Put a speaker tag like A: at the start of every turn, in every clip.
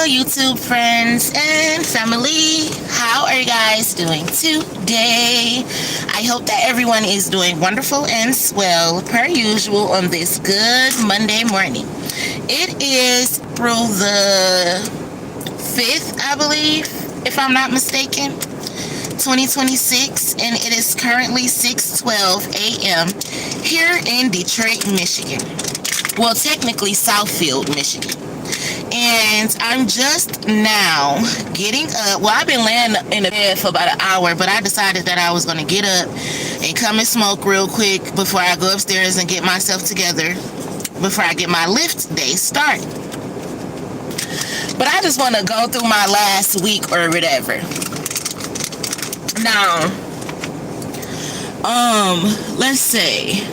A: YouTube friends and family. How are you guys doing today? I hope that everyone is doing wonderful and swell per usual on this good Monday morning. It is April the 5th, I believe, if I'm not mistaken, 2026, and it is currently 6:12 a.m. here in Detroit, Michigan. Well, technically Southfield, Michigan. And I'm just now getting up. Well, I've been laying in the bed for about an hour, but I decided that I was going to get up and come and smoke real quick before I go upstairs and get myself together before I get my lift day started. But I just want to go through my last week or whatever. Now, let's see.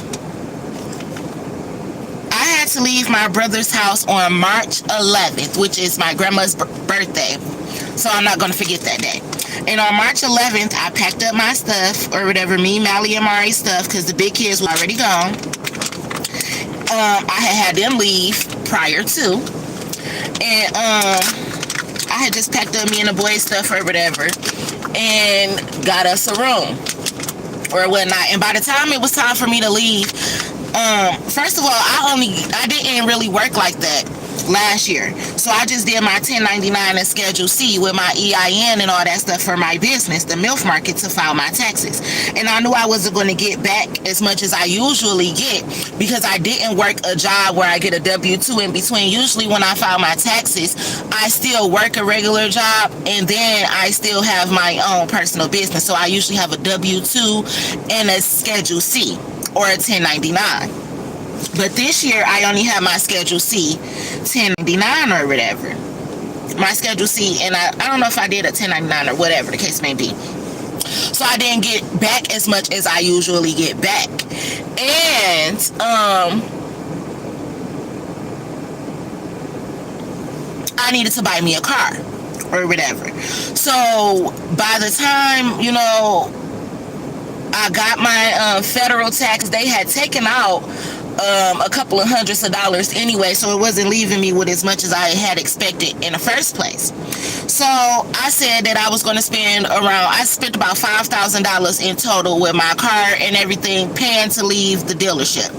A: I had to leave my brother's house on March 11th, which is my grandma's birthday. So I'm not going to forget that day. And on March 11th, I packed up my stuff or whatever, me, Mally, and Mari's stuff, because the big kids were already gone. I had them leave prior to. And I had just packed up me and the boys' stuff or whatever and got us a room or whatnot. And by the time it was time for me to leave, first of all, I didn't really work like that last year. So I just did my 1099 and Schedule C with my EIN and all that stuff for my business, the MILF Market, to file my taxes. And I knew I wasn't going to get back as much as I usually get because I didn't work a job where I get a W-2 in between. Usually when I file my taxes, I still work a regular job and then I still have my own personal business. So I usually have a W-2 and a Schedule C or a 1099. But this year, I only have my Schedule C 1099 or whatever. My Schedule C, and I don't know if I did a 1099 or whatever the case may be. So I didn't get back as much as I usually get back. And, I needed to buy me a car or whatever. So by the time, I got my federal tax, they had taken out a couple of hundreds of dollars anyway, so it wasn't leaving me with as much as I had expected in the first place. So I said that I was going to I spent about $5,000 in total with my car and everything, paying to leave the dealership.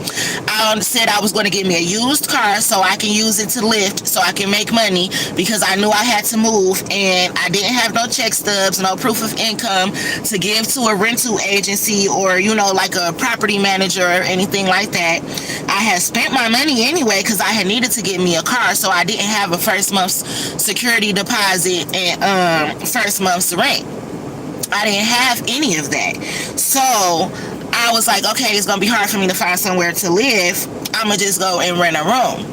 A: I said I was going to get me a used car so I can use it to lift, so I can make money, because I knew I had to move and I didn't have no check stubs, no proof of income to give to a rental agency or, like a property manager or anything like that. I had spent my money anyway because I had needed to get me a car, so I didn't have a first month's security deposit and first month's rent. I didn't have any of that. So I was like, okay, it's going to be hard for me to find somewhere to live. I'm going to just go and rent a room.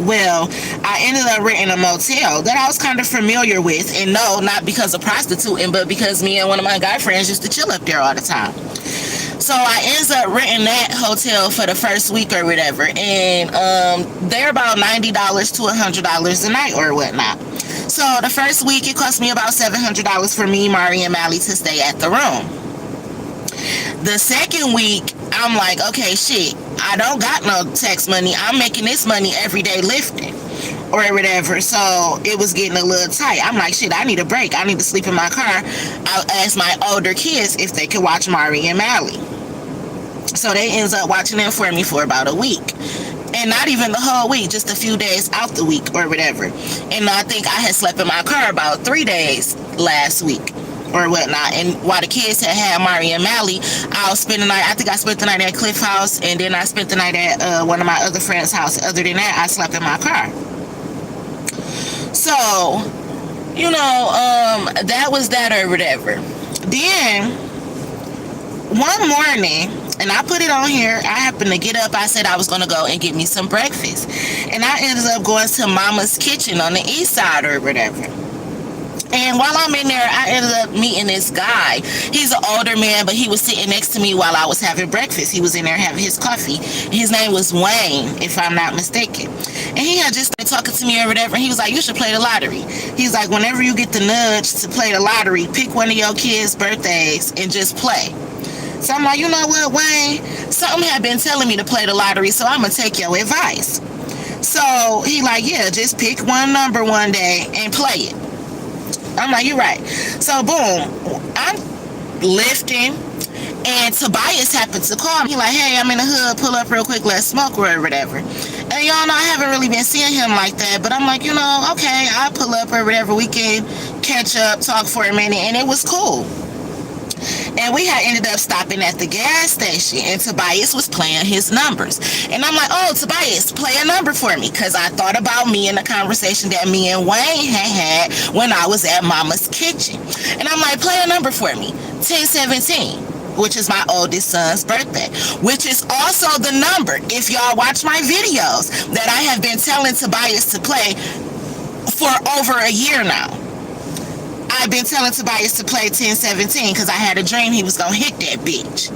A: Well, I ended up renting a motel that I was kind of familiar with. And no, not because of prostituting, but because me and one of my guy friends used to chill up there all the time. So I ended up renting that hotel for the first week or whatever. And they're about $90 to $100 a night or whatnot. So the first week, it cost me about $700 for me, Mari, and Mally to stay at the room. The second week, I'm like, okay, shit, I don't got no tax money. I'm making this money every day lifting or whatever. So it was getting a little tight. I'm like, shit, I need a break. I need to sleep in my car. I asked my older kids if they could watch Mari and Mally. So they ends up watching them for me for about a week. And not even the whole week, just a few days out the week or whatever. And I think I had slept in my car about 3 days last week or whatnot. And while the kids had Mari and Mally, I was spending the night. I think I spent the night at Cliff House, and then I spent the night at one of my other friends' house. Other than that, I slept in my car. So, that was that or whatever. Then, one morning, and I put it on here, I happened to get up. I said I was going to go and get me some breakfast. And I ended up going to Mama's Kitchen on the east side or whatever. And while I'm in there, I ended up meeting this guy. He's an older man, but he was sitting next to me while I was having breakfast. He was in there having his coffee. His name was Wayne, if I'm not mistaken. And he had just started talking to me or whatever. He was like, you should play the lottery. He's like, whenever you get the nudge to play the lottery, pick one of your kids' birthdays and just play. So I'm like, you know what, Wayne? Something had been telling me to play the lottery, so I'm going to take your advice. So he like, yeah, just pick one number one day and play it. I'm like, you're right. So boom, I'm lifting, and Tobias happened to call me. He like, hey, I'm in the hood, pull up real quick, let's smoke or whatever. And y'all know I haven't really been seeing him like that, but I'm like, you know, okay, I'll pull up or whatever, we can catch up, talk for a minute, and it was cool. And we had ended up stopping at the gas station, and Tobias was playing his numbers. And I'm like, oh, Tobias, play a number for me, because I thought about me and the conversation that me and Wayne had when I was at Mama's kitchen. And I'm like, play a number for me, 1017, which is my oldest son's birthday, which is also the number, if y'all watch my videos, that I have been telling Tobias to play for over a year now. I've been telling Tobias to play 1017 because I had a dream he was going to hit that bitch.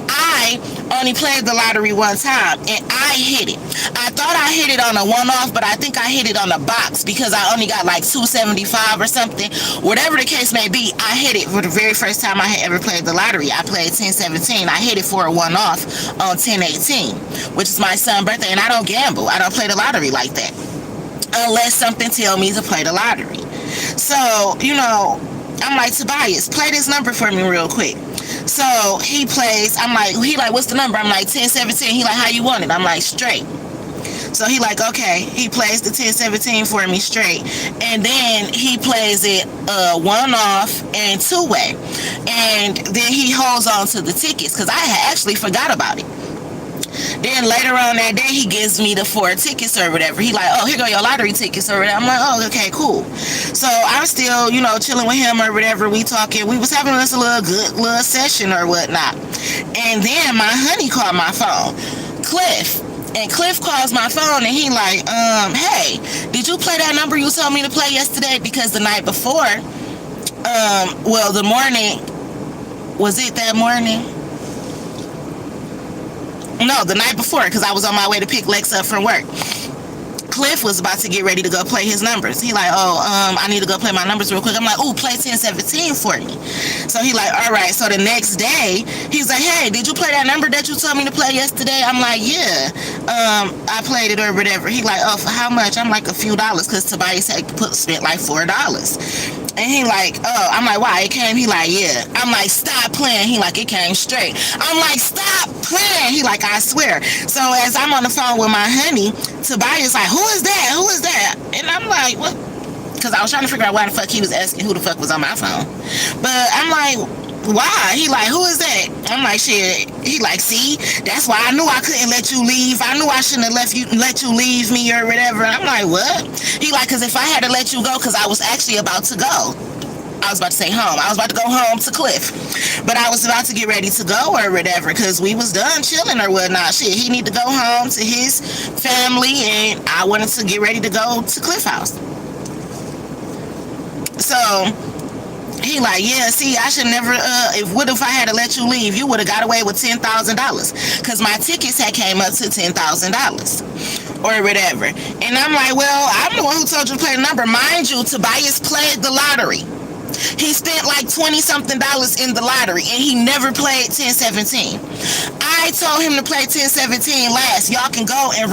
A: I only played the lottery one time, and I hit it. I thought I hit it on a one-off, but I think I hit it on a box because I only got like 275 or something. Whatever the case may be, I hit it for the very first time I had ever played the lottery. I played 1017. I hit it for a one-off on 1018, which is my son's birthday, and I don't gamble. I don't play the lottery like that unless something tells me to play the lottery. So, you know, I'm like, Tobias, play this number for me real quick. So he plays, he like, what's the number? I'm like, 1017. He like, how you want it? I'm like, straight. So he like, okay. He plays the 1017 for me straight. And then he plays it one off and two way. And then he holds on to the tickets because I had actually forgot about it. Then later on that day, he gives me the 4 tickets or whatever. He like, oh, here go your lottery tickets or whatever. I'm like, oh, okay, cool. So I'm still, you know, chilling with him or whatever. We talking. We was having this little session or whatnot. And then my honey called my phone, Cliff. And Cliff calls my phone and he like, hey, did you play that number you told me to play yesterday? Because the night before, well, the morning, was it that morning? No, the night before, because I was on my way to pick Lex up from work. Cliff was about to get ready to go play his numbers. He like, oh, I need to go play my numbers real quick. I'm like, ooh, play 1017 for me. So he like, all right. So the next day, he's like, hey, did you play that number that you told me to play yesterday? I'm like, yeah, I played it or whatever. He like, oh, for how much? I'm like, a few dollars, because Tobias had spent like $4. And he like, oh, I'm like, why? It came? He like, yeah. I'm like, stop playing. He like, it came straight. I'm like, stop playing. He like, I swear. So as I'm on the phone with my honey, Tobias like, who is that? Who is that? And I'm like, what? Because I was trying to figure out why the fuck he was asking who the fuck was on my phone. But I'm like, why? He like, who is that? I'm like, shit. He like, see, that's why I knew I couldn't let you leave. I knew I shouldn't have let you leave me or whatever. I'm like, what? He like, because if I had to let you go, because I was actually about to go. I was about to say home. I was about to go home to Cliff. But I was about to get ready to go or whatever because we was done chilling or whatnot. Shit, he need to go home to his family and I wanted to get ready to go to Cliff house. So he like, yeah, see, I should never, what if I had to let you leave? You would have got away with $10,000 because my tickets had came up to $10,000 or whatever. And I'm like, well, I'm the one who told you to play the number. Mind you, Tobias played the lottery. He spent like $20-something in the lottery and he never played 1017. I told him to play 1017 last. Y'all can go and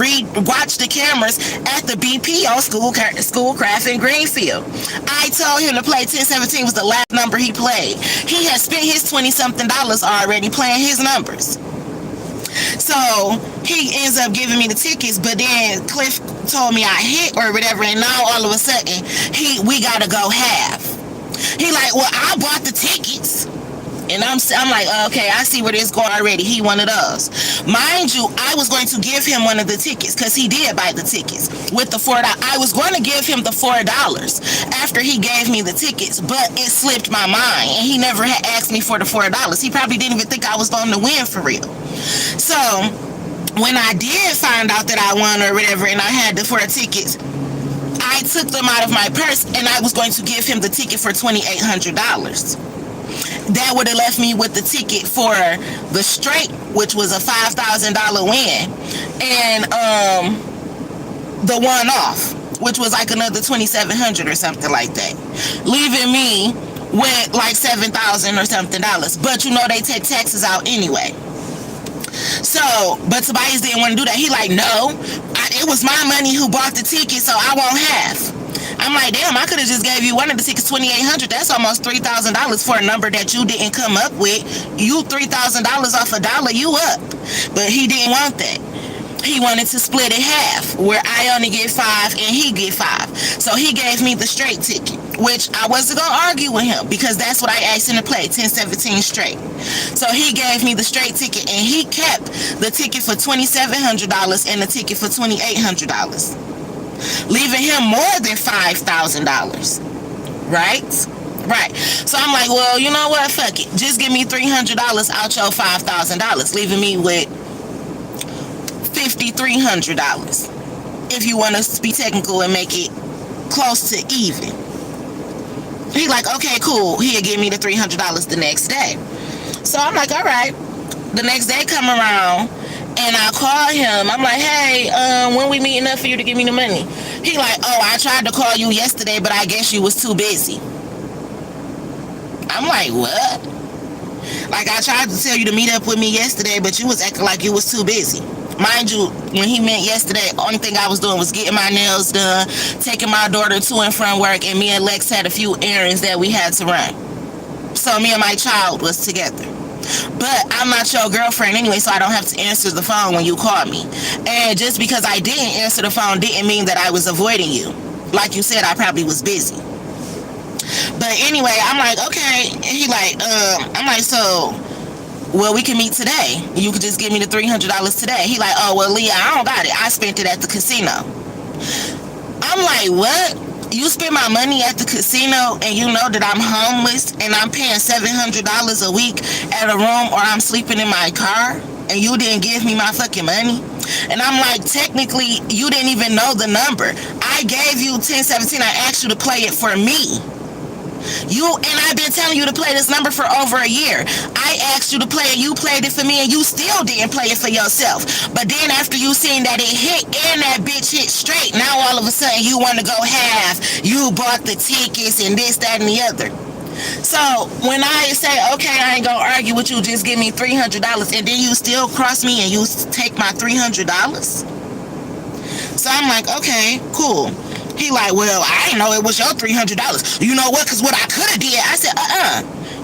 A: watch the cameras at the BP on Schoolcraft in Greenfield. I told him to play 1017 was the last number he played. He had spent his $20-something already playing his numbers. So he ends up giving me the tickets, but then Cliff told me I hit or whatever, and now all of a sudden we gotta go half. He like, well, I bought the tickets. And I'm like, okay, I see where this going already. He one of those. Mind you, I was going to give him one of the tickets because he did buy the tickets with the $4. I was going to give him the $4 after he gave me the tickets, but it slipped my mind and he never had asked me for the $4. He probably didn't even think I was going to win for real. So when I did find out that I won or whatever and I had the 4 tickets, I took them out of my purse and I was going to give him the ticket for $2,800. That would have left me with the ticket for the straight, which was a $5,000 win, and the one off, which was like another $2,700 or something like that, leaving me with like $7,000 or something. But you know they take taxes out anyway. So, but Tobias didn't want to do that. He like, no. it was my money who bought the ticket, so I won't have. I'm like, damn, I could have just gave you one of the tickets, $2,800. That's almost $3,000 for a number that you didn't come up with. You $3,000 off a dollar, you up. But he didn't want that. He wanted to split it half, where I only get 5 and he get 5. So he gave me the straight ticket, which I wasn't gonna argue with him because that's what I asked him to play, 10-17 straight. So he gave me the straight ticket and he kept the ticket for $2,700 and the ticket for $2,800, leaving him more than $5,000. Right. So I'm like, well, you know what? Fuck it. Just give me $300 out your $5,000, leaving me with $5,300. If you want to be technical and make it close to even. He like, okay, cool. He'll give me the $300 the next day. So I'm like, all right. The next day come around and I call him. I'm like, hey, when we meeting up for you to give me the money? He like, oh, I tried to call you yesterday, but I guess you was too busy. I'm like, what? Like, I tried to tell you to meet up with me yesterday, but you was acting like you was too busy. Mind you, when he meant yesterday, only thing I was doing was getting my nails done, taking my daughter to and from work, and me and Lex had a few errands that we had to run. So me and my child was together. But I'm not your girlfriend anyway, so I don't have to answer the phone when you call me. And just because I didn't answer the phone didn't mean that I was avoiding you. Like you said, I probably was busy. But anyway, I'm like, okay. And he like, I'm like, so, well, we can meet today. You could just give me the $300 today. He like, oh, well, Leah, I don't got it. I spent it at the casino. I'm like, what? You spend my money at the casino and you know that I'm homeless and I'm paying $700 a week at a room, or I'm sleeping in my car, and you didn't give me my fucking money? And I'm like, technically, you didn't even know the number. I gave you 1017. I asked you to play it for me. And I've been telling you to play this number for over a year. I asked you to play it, you played it for me, and you still didn't play it for yourself. But then after you seen that it hit and that bitch hit straight, now all of a sudden you want to go half. You bought the tickets and this, that, and the other. So when I say, okay, I ain't gonna argue with you, just give me $300, and then you still cross me and you take my $300. So I'm like, okay, cool. He like, well, I didn't know it was your $300. You know what? Because what I could have did, I said,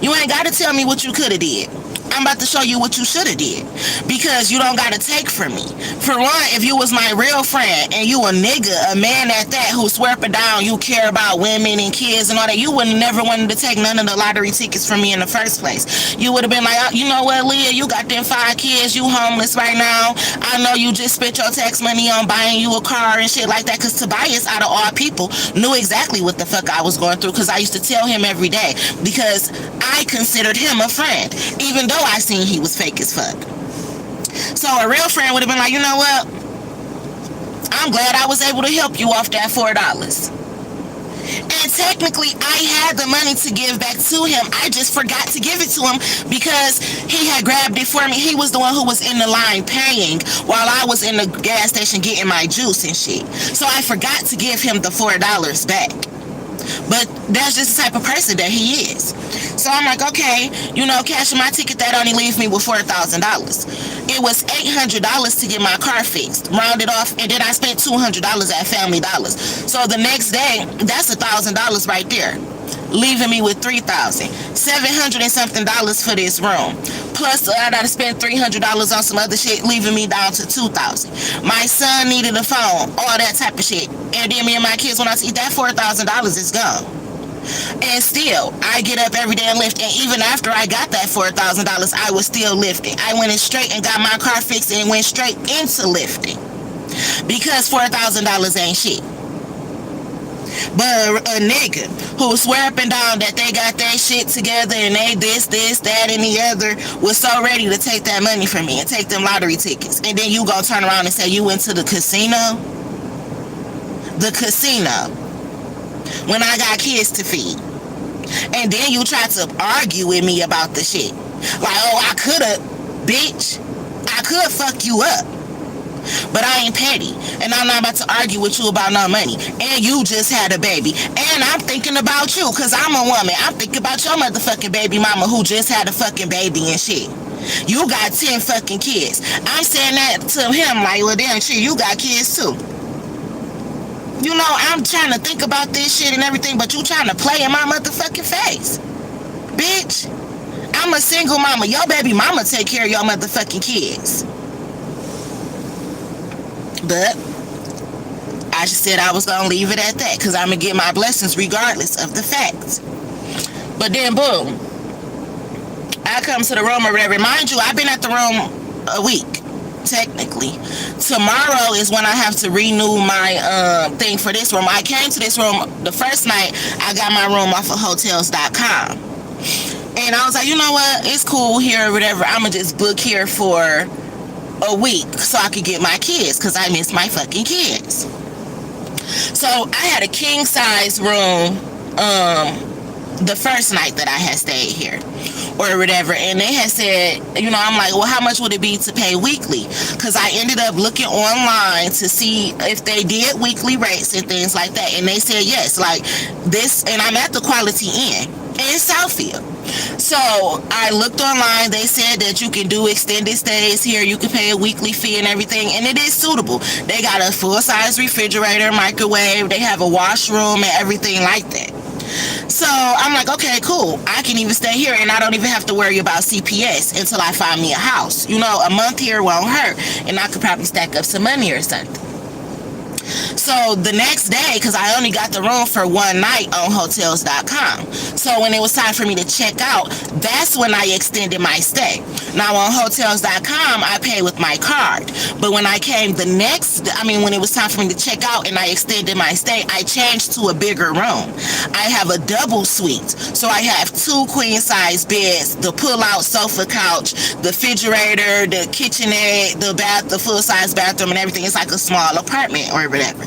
A: you ain't got to tell me what you could have did. I'm about to show you what you should have did, because you don't got to take from me. For one, if you was my real friend and you a nigga, a man at that, who swear up and down you care about women and kids and all that, you would have never wanted to take none of the lottery tickets from me in the first place. You would have been like, you know what, Leah, you got them 5 kids, you homeless right now. I know you just spent your tax money on buying you a car and shit like that, because Tobias, out of all people, knew exactly what the fuck I was going through, because I used to tell him every day, because I considered him a friend, even though I seen he was fake as fuck. So a real friend would have been like, you know what? I'm glad I was able to help you off that $4. And technically, I had the money to give back to him. I just forgot to give it to him because he had grabbed it for me. He was the one who was in the line paying while I was in the gas station getting my juice and shit. So I forgot to give him the $4 back. But that's just the type of person that he is. So I'm like, okay, cashing my ticket, that only leaves me with $4,000. It was $800 to get my car fixed, rounded off, and then I spent $200 at Family Dollars. So the next day, that's $1,000 right there, leaving me with $3,000, $700 and something for this room. Plus, I gotta spend $300 on some other shit, leaving me down to $2,000. My son needed a phone, all that type of shit. And then me and my kids, when I see that $4,000 is gone. And still, I get up every day and lift. And even after I got that $4,000, I was still lifting. I went in straight and got my car fixed and went straight into lifting, because $4,000 ain't shit. But a nigga who swear up and down that they got their shit together and they this, that, and the other, was so ready to take that money from me and take them lottery tickets. And then you gonna turn around and say you went to the casino? The casino. When I got kids to feed. And then you try to argue with me about the shit. Like, oh, I could've, bitch. I could fuck you up. But I ain't petty, and I'm not about to argue with you about no money. And you just had a baby, and I'm thinking about you, because I'm a woman. I'm thinking about your motherfucking baby mama who just had a fucking baby and shit. You got 10 fucking kids. I'm saying that to him like, well, damn, shit, you got kids too. You know, I'm trying to think about this shit and everything, but you trying to play in my motherfucking face. Bitch, I'm a single mama. Your baby mama take care of your motherfucking kids. But I just said I was gonna leave it at that because I'm gonna get my blessings regardless of the facts. But then boom, I come to the room or whatever. Mind you, I've been at the room a week, technically. Tomorrow is when I have to renew my thing for this room. I came to this room the first night. I got my room off of hotels.com. And I was like, you know what? It's cool here or whatever. I'm going to just book here for a week so I could get my kids because I miss my fucking kids. So I had a king size room the first night that I had stayed here or whatever, and they had said, you know, I'm like, well, how much would it be to pay weekly? Because I ended up looking online to see if they did weekly rates and things like that, and they said yes, like this, and I'm at the Quality Inn in Southfield. So I looked online. They said that you can do extended stays here, you can pay a weekly fee and everything, and it is suitable. They got a full-size refrigerator, microwave, they have a washroom and everything like that. So I'm like, okay, cool. I can even stay here and I don't even have to worry about CPS until I find me a house. You know, a month here won't hurt, and I could probably stack up some money or something. So the next day, because I only got the room for one night on hotels.com, so when it was time for me to check out, that's when I extended my stay. Now on hotels.com, I pay with my card, but when I came when it was time for me to check out and I extended my stay, I changed to a bigger room. I have a double suite, so I have 2 queen size beds, the pull out sofa couch, the refrigerator, the kitchenette, the full size bathroom and everything. It's like a small apartment or whatever.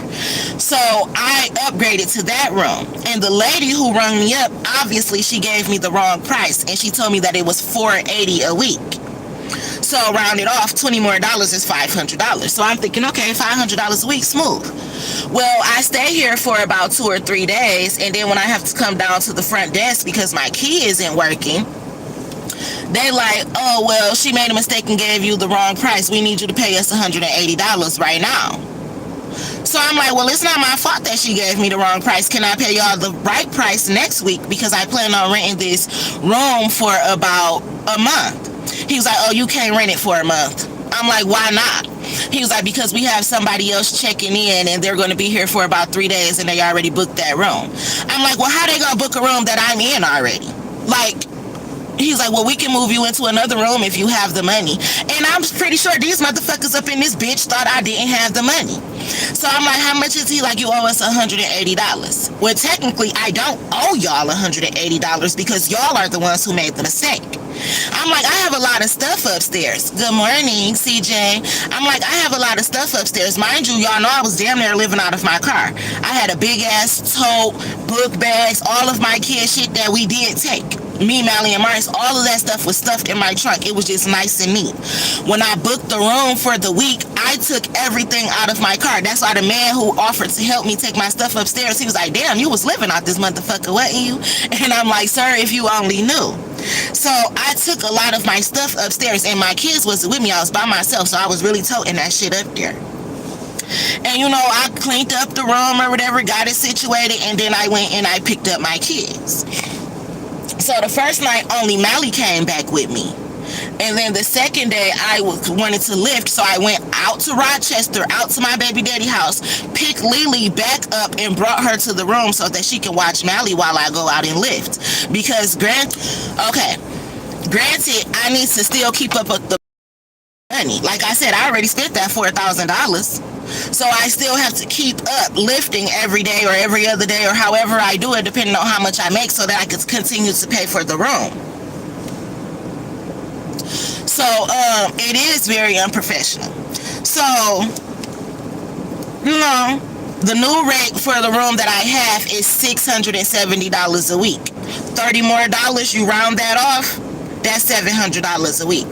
A: So I upgraded to that room, and the lady who rung me up, obviously she gave me the wrong price, and she told me that it was $480 a week. So rounded off, $20 more is $500. So I'm thinking, okay, $500 a week, smooth. Well, I stay here for about 2 or 3 days, and then when I have to come down to the front desk because my key isn't working, they like, oh, well, she made a mistake and gave you the wrong price. We need you to pay us $180 right now. So I'm like, well, it's not my fault that she gave me the wrong price. Can I pay y'all the right price next week? Because I plan on renting this room for about a month. He was like, oh, you can't rent it for a month. I'm like, why not? He was like, because we have somebody else checking in and they're going to be here for about 3 days and they already booked that room. I'm like, well, how they going to book a room that I'm in already? Like, he's like, well, we can move you into another room if you have the money. And I'm pretty sure these motherfuckers up in this bitch thought I didn't have the money. So I'm like, how much is he? Like, you owe us $180. Well, technically, I don't owe y'all $180 because y'all are the ones who made the mistake. I'm like, I have a lot of stuff upstairs. Good morning, CJ. I'm like, I have a lot of stuff upstairs. Mind you, y'all know I was damn near living out of my car. I had a big ass tote, book bags, all of my kid shit that we did take. Me, Mally, and Maurice, all of that stuff was stuffed in my trunk. It was just nice and neat. When I booked the room for the week, I took everything out of my car. That's why the man who offered to help me take my stuff upstairs, he was like, damn, you was living out this motherfucker, wasn't you? And I'm like, sir, if you only knew. So I took a lot of my stuff upstairs, and my kids wasn't with me. I was by myself, so I was really toting that shit up there. And you know, I cleaned up the room or whatever, got it situated, and then I went and I picked up my kids. So the first night, only Mally came back with me. And then the second day, I wanted to lift, so I went out to Rochester, out to my baby daddy house, picked Lily back up and brought her to the room so that she can watch Mally while I go out and lift. Because granted, I need to still keep up with the money. Like I said, I already spent that $4,000. So I still have to keep up lifting every day or every other day or however I do it, depending on how much I make, so that I can continue to pay for the room. So it is very unprofessional. So, you know, the new rate for the room that I have is $670 a week. $30 more, you round that off, that's $700 a week.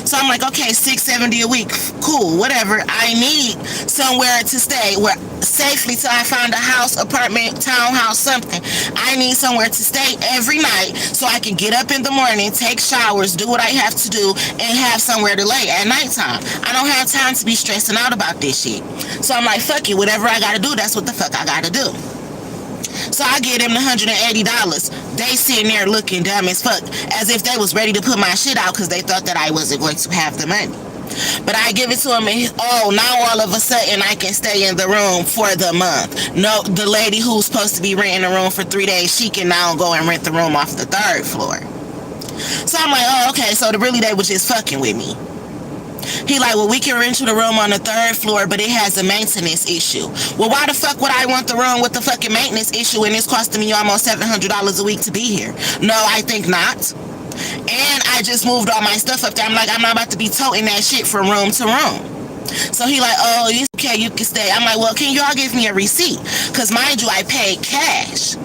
A: So I'm like, okay, $670 a week, cool, whatever. I need somewhere to stay where safely till I find a house, apartment, townhouse, something. I need somewhere to stay every night so I can get up in the morning, take showers, do what I have to do, and have somewhere to lay at nighttime. I don't have time to be stressing out about this shit. So I'm like, fuck it, whatever I gotta do, that's what the fuck I gotta do. So I give them the $180. They sitting there looking dumb as fuck, as if they was ready to put my shit out because they thought that I wasn't going to have the money. But I give it to them and, oh, now all of a sudden I can stay in the room for the month. No, the lady who's supposed to be renting the room for 3 days, she can now go and rent the room off the 3rd floor. So I'm like, oh, okay, so really they was just fucking with me. He like, well, we can rent you the room on the 3rd floor, but it has a maintenance issue. Well, why the fuck would I want the room with the fucking maintenance issue and it's costing me almost $700 a week to be here? No, I think not. And I just moved all my stuff up there. I'm like, I'm not about to be toting that shit from room to room. So he like, oh, okay, you can stay. I'm like, well, can y'all give me a receipt? Because mind you, I paid cash.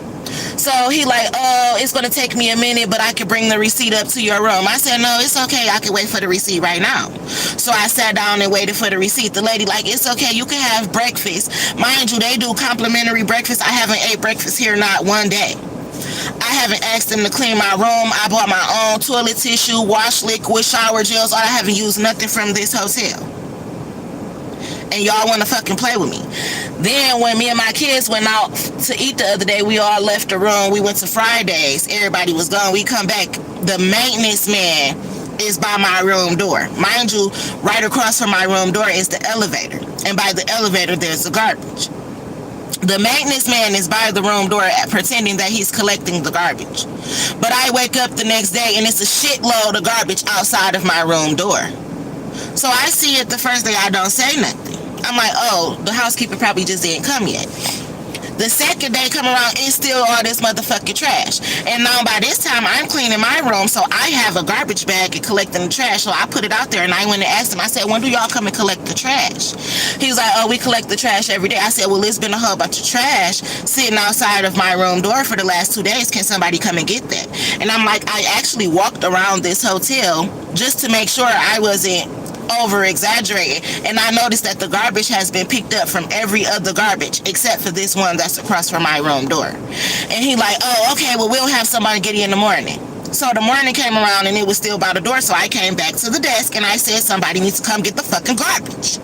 A: So he like, oh, it's going to take me a minute, but I can bring the receipt up to your room. I said, no, it's okay. I can wait for the receipt right now. So I sat down and waited for the receipt. The lady like, it's okay. You can have breakfast. Mind you, they do complimentary breakfast. I haven't ate breakfast here not one day. I haven't asked them to clean my room. I bought my own toilet tissue, wash liquid, shower gels. I haven't used nothing from this hotel. And y'all want to fucking play with me. Then when me and my kids went out to eat the other day, we all left the room. We went to Fridays. Everybody was gone. We come back. The maintenance man is by my room door. Mind you, right across from my room door is the elevator. And by the elevator, there's the garbage. The maintenance man is by the room door pretending that he's collecting the garbage. But I wake up the next day and it's a shitload of garbage outside of my room door. So I see it the first day, I don't say nothing. I'm like, oh, the housekeeper probably just didn't come yet. The second day come around, it's still all this motherfucking trash. And now by this time, I'm cleaning my room, so I have a garbage bag and collecting the trash. So I put it out there, and I went and asked him, I said, when do y'all come and collect the trash? He was like, oh, we collect the trash every day. I said, well, it's been a whole bunch of trash sitting outside of my room door for the last 2 days. Can somebody come and get that? And I'm like, I actually walked around this hotel just to make sure I wasn't over exaggerating, and I noticed that the garbage has been picked up from every other garbage except for this one that's across from my room door. And he like, oh, okay, well, we'll have somebody get you in the morning. So the morning came around and it was still by the door, so I came back to the desk and I said, somebody needs to come get the fucking garbage.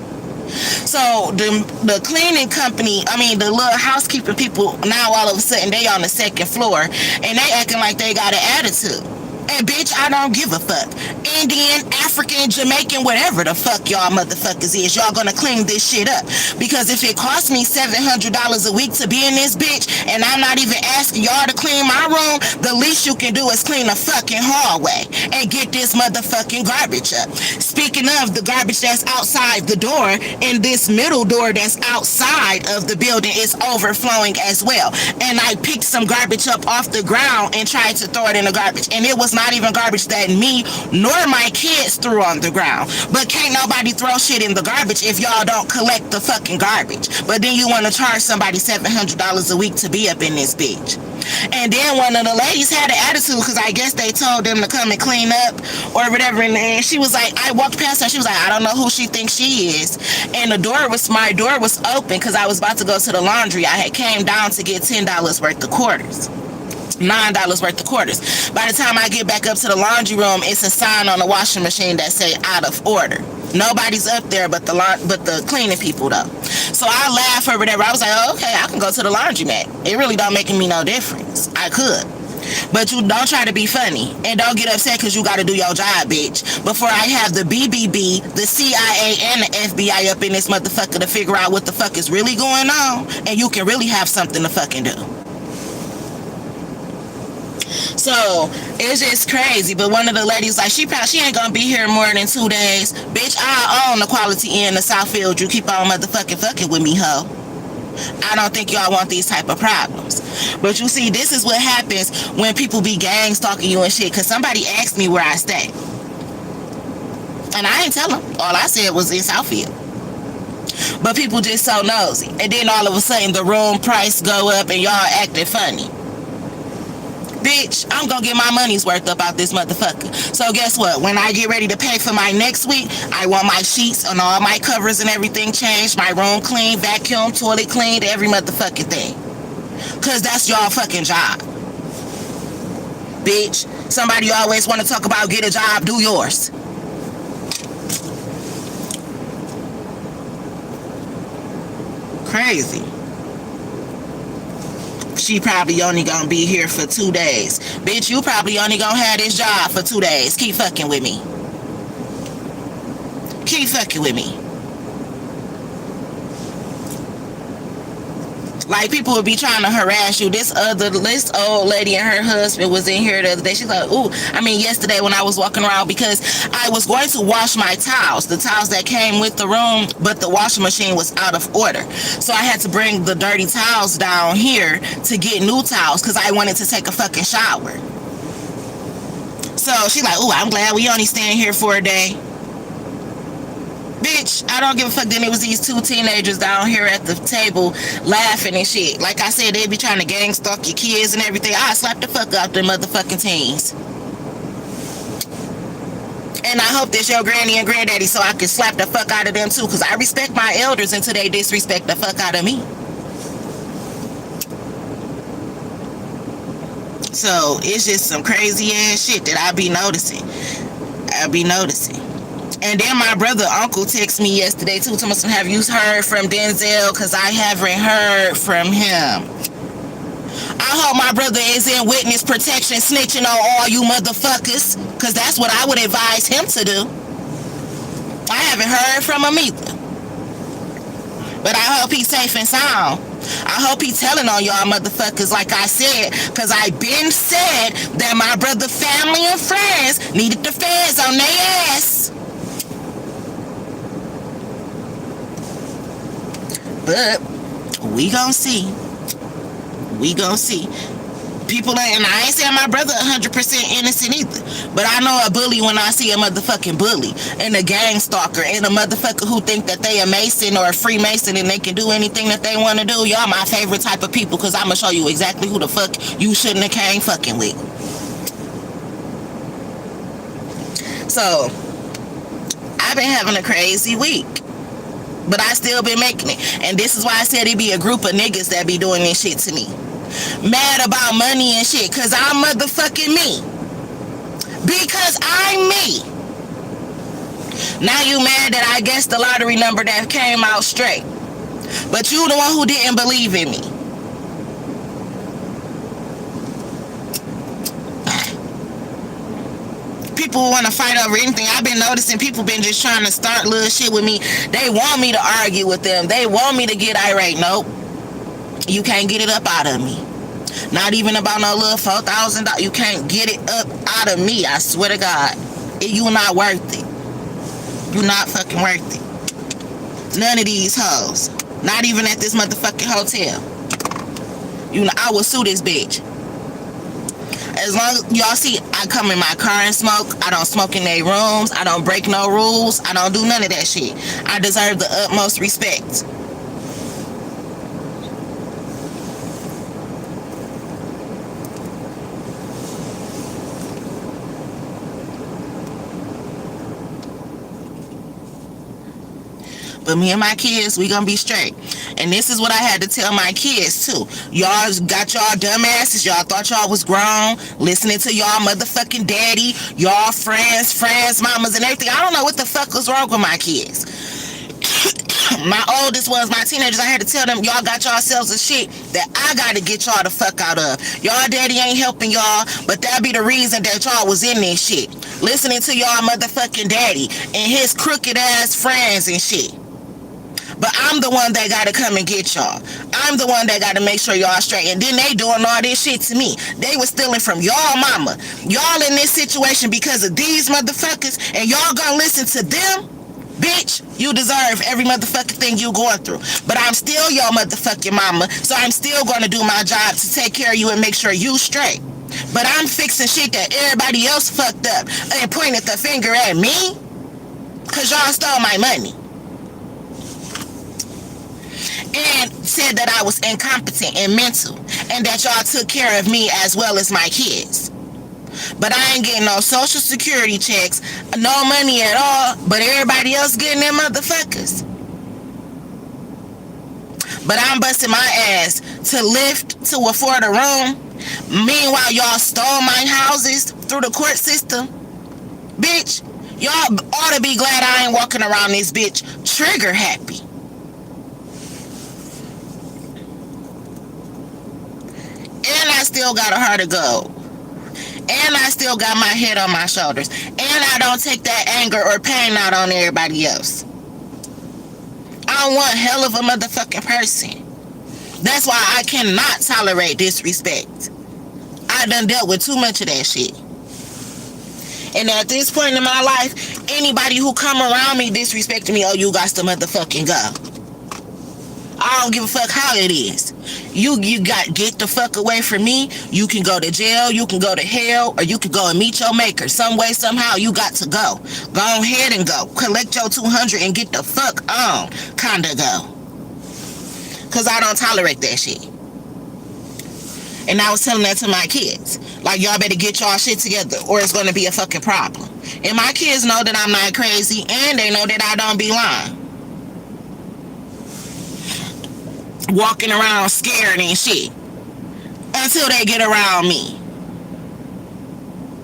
A: So the cleaning company, the little housekeeping people, now all of a sudden they on the 2nd floor and they acting like they got an attitude. And bitch, I don't give a fuck. Indian, African, Jamaican, whatever the fuck y'all motherfuckers is, y'all gonna clean this shit up. Because if it costs me $700 a week to be in this bitch, and I'm not even asking y'all to clean my room, the least you can do is clean a fucking hallway and get this motherfucking garbage up. Speaking of the garbage that's outside the door, and this middle door that's outside of the building is overflowing as well. And I picked some garbage up off the ground and tried to throw it in the garbage. And it was not even garbage that me nor my kids threw on the ground. But can't nobody throw shit in the garbage if y'all don't collect the fucking garbage. But then you want to charge somebody $700 a week to be up in this bitch. And then one of the ladies had an attitude because I guess they told them to come and clean up or whatever. And she was like, I walked past her. She was like, I don't know who she thinks she is. And my door was open because I was about to go to the laundry. I had came down to get $10 worth of quarters. $9 worth of quarters. By the time I get back up to the laundry room, it's a sign on the washing machine that say out of order. Nobody's up there but the cleaning people though. So I laugh or whatever. I was like, oh, okay, I can go to the laundromat. It really don't make me no difference. I could. But you don't try to be funny and don't get upset because you got to do your job, bitch. Before I have the BBB, the CIA, and the FBI up in this motherfucker to figure out what the fuck is really going on, and you can really have something to fucking do. So it's just crazy. But one of the ladies like, she ain't gonna be here more than 2 days. Bitch, I own the Quality Inn in Southfield. You keep on motherfucking fucking with me, hoe. I don't think y'all want these type of problems. But you see, this is what happens when people be gang stalking you and shit. Because somebody asked me where I stay, and I ain't tell them. All I said was in Southfield. But people just so nosy. And then all of a sudden the room price go up and y'all acting funny. Bitch, I'm gonna get my money's worth up out this motherfucker. So guess what? When I get ready to pay for my next week, I want my sheets and all my covers and everything changed, my room clean, vacuum, toilet cleaned, every motherfucking thing. Cause that's y'all fucking job. Bitch, somebody always want to talk about get a job, do yours. Crazy. She probably only gonna be here for 2 days. Bitch, you probably only gonna have this job for 2 days. Keep fucking with me. Keep fucking with me. Like, people would be trying to harass you. This old lady and her husband was in here the other day. She's like, yesterday when I was walking around, because I was going to wash my towels, the towels that came with the room, but the washing machine was out of order. So I had to bring the dirty towels down here to get new towels because I wanted to take a fucking shower. So she's like, I'm glad we only staying here for a day. Bitch, I don't give a fuck. Then it was these 2 teenagers down here at the table laughing and shit. Like I said, they be trying to gang stalk your kids and everything. I slap the fuck out them motherfucking teens. And I hope that's your granny and granddaddy so I can slap the fuck out of them too. Because I respect my elders until they disrespect the fuck out of me. So it's just some crazy ass shit that I be noticing. And then my brother uncle texted me yesterday too. Told me, have you heard from Denzel? Because I haven't heard from him. I hope my brother is in witness protection snitching on all you motherfuckers. Because that's what I would advise him to do. I haven't heard from him either. But I hope he's safe and sound. I hope he's telling on y'all motherfuckers like I said. Because I been said that my brother, family, and friends needed the feds on their ass. But we gon' see. People ain't, and I ain't saying my brother 100% innocent either. But I know a bully when I see a motherfucking bully. And a gang stalker. And a motherfucker who think that they a Mason or a Freemason and they can do anything that they want to do. Y'all my favorite type of people because I'm going to show you exactly who the fuck you shouldn't have came fucking with. So, I've been having a crazy week. But I still been making it. And this is why I said it be a group of niggas that be doing this shit to me. Mad about money and shit. Because I'm motherfucking me. Because I'm me. Now you mad that I guessed the lottery number that came out straight. But you the one who didn't believe in me. People want to fight over anything. I've been noticing people been just trying to start little shit with me. They want me to argue with them. They want me to get irate. Nope. You can't get it up out of me. Not even about no little $4,000. You can't get it up out of me. I swear to God. You not worth it. You not fucking worth it. None of these hoes. Not even at this motherfucking hotel. You know, I will sue this bitch. As long as y'all see, I come in my car and smoke. I don't smoke in their rooms. I don't break no rules. I don't do none of that shit. I deserve the utmost respect. But me and my kids, we gonna be straight. And this is what I had to tell my kids too. Y'all got y'all dumbasses. Y'all thought y'all was grown, listening to y'all motherfucking daddy, y'all friends, mamas, and everything. I don't know what the fuck was wrong with my kids. My oldest ones, my teenagers, I had to tell them, y'all got yourselves a shit that I gotta get y'all the fuck out of. Y'all daddy ain't helping y'all, but that be the reason that y'all was in this shit. Listening to y'all motherfucking daddy and his crooked ass friends and shit. But I'm the one that gotta come and get y'all. I'm the one that gotta make sure y'all straight. And then they doing all this shit to me. They was stealing from y'all mama. Y'all in this situation because of these motherfuckers, and y'all gonna listen to them? Bitch, you deserve every motherfucking thing you going through. But I'm still your motherfucking mama, so I'm still gonna do my job to take care of you and make sure you straight. But I'm fixing shit that everybody else fucked up and pointed the finger at me because y'all stole my money. and said that I was incompetent and mental, and that y'all took care of me as well as my kids. But I ain't getting no social security checks, no money at all, but everybody else getting them motherfuckers. But I'm busting my ass to lift to afford a room. Meanwhile, y'all stole my houses through the court system. Bitch, y'all ought to be glad I ain't walking around this bitch trigger happy. And I still got a heart of gold. And I still got my head on my shoulders. And I don't take that anger or pain out on everybody else. I'm one hell of a motherfucking person. That's why I cannot tolerate disrespect. I done dealt with too much of that shit. And at this point in my life, anybody who come around me disrespecting me, oh, you got to motherfucking go. I don't give a fuck how it is. You got get the fuck away from me. You can go to jail, you can go to hell, or you can go and meet your maker. Some way, somehow, you got to go. Go ahead and go. Collect your 200 and get the fuck on. Kinda go. Cause I don't tolerate that shit. And I was telling that to my kids. Like, y'all better get y'all shit together or it's gonna be a fucking problem. And my kids know that I'm not crazy and they know that I don't be lying. Walking around scared and shit until they get around me.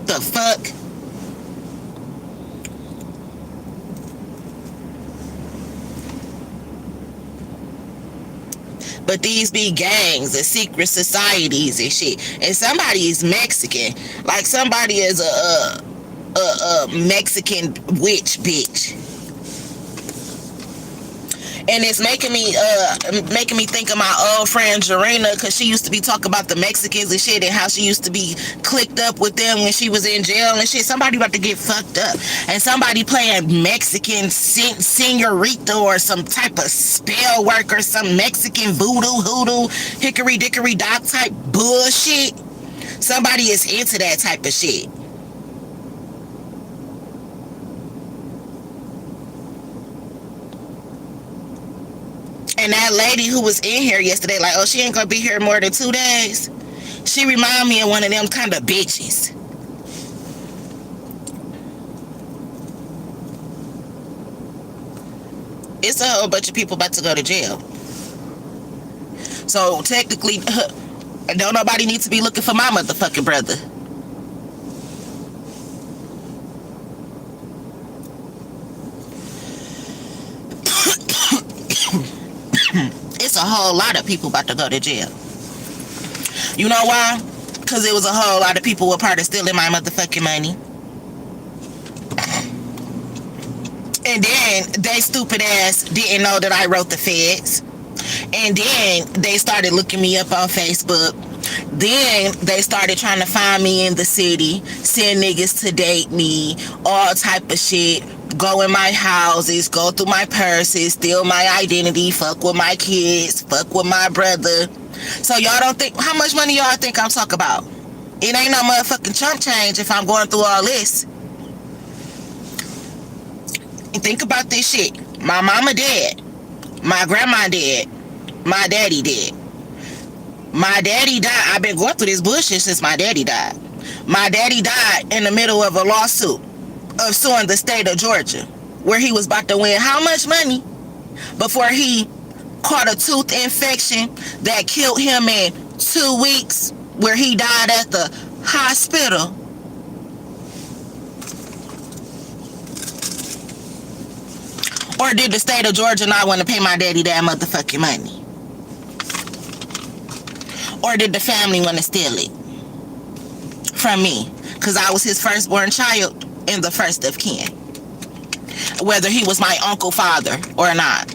A: The fuck? But these be gangs and secret societies and shit. And somebody is Mexican. Like somebody is a Mexican witch bitch. And it's making me think of my old friend Jarena, because she used to be talking about the Mexicans and shit and how she used to be clicked up with them when she was in jail and shit. Somebody about to get fucked up. And somebody playing Mexican senorita or some type of spell work or some Mexican voodoo, hoodoo, hickory dickory dock type bullshit. Somebody is into that type of shit. And that lady who was in here yesterday, like, oh, she ain't gonna be here more than 2 days. She remind me of one of them kind of bitches. It's a whole bunch of people about to go to jail. So technically, don't nobody need to be looking for my motherfucking brother. It's a whole lot of people about to go to jail. You know why? Because it was a whole lot of people who were part of stealing my motherfucking money. And then they stupid ass didn't know that I wrote the feds. And then they started looking me up on Facebook. Then they started trying to find me in the city, send niggas to date me, all type of shit. Go in my houses, go through my purses, steal my identity, fuck with my kids, fuck with my brother. So y'all don't think, how much money y'all think I'm talking about? It ain't no motherfucking chump change if I'm going through all this. And think about this shit. My mama dead. My grandma dead. My daddy dead. My daddy died. I've been going through this bullshit since my daddy died. My daddy died in the middle of a lawsuit of suing the state of Georgia, where he was about to win how much money before he caught a tooth infection that killed him in 2 weeks, where he died at the hospital. Or did the state of Georgia not want to pay my daddy that motherfucking money? Or did the family want to steal it from me? Because I was his firstborn child and the first of kin, whether he was my uncle father or not.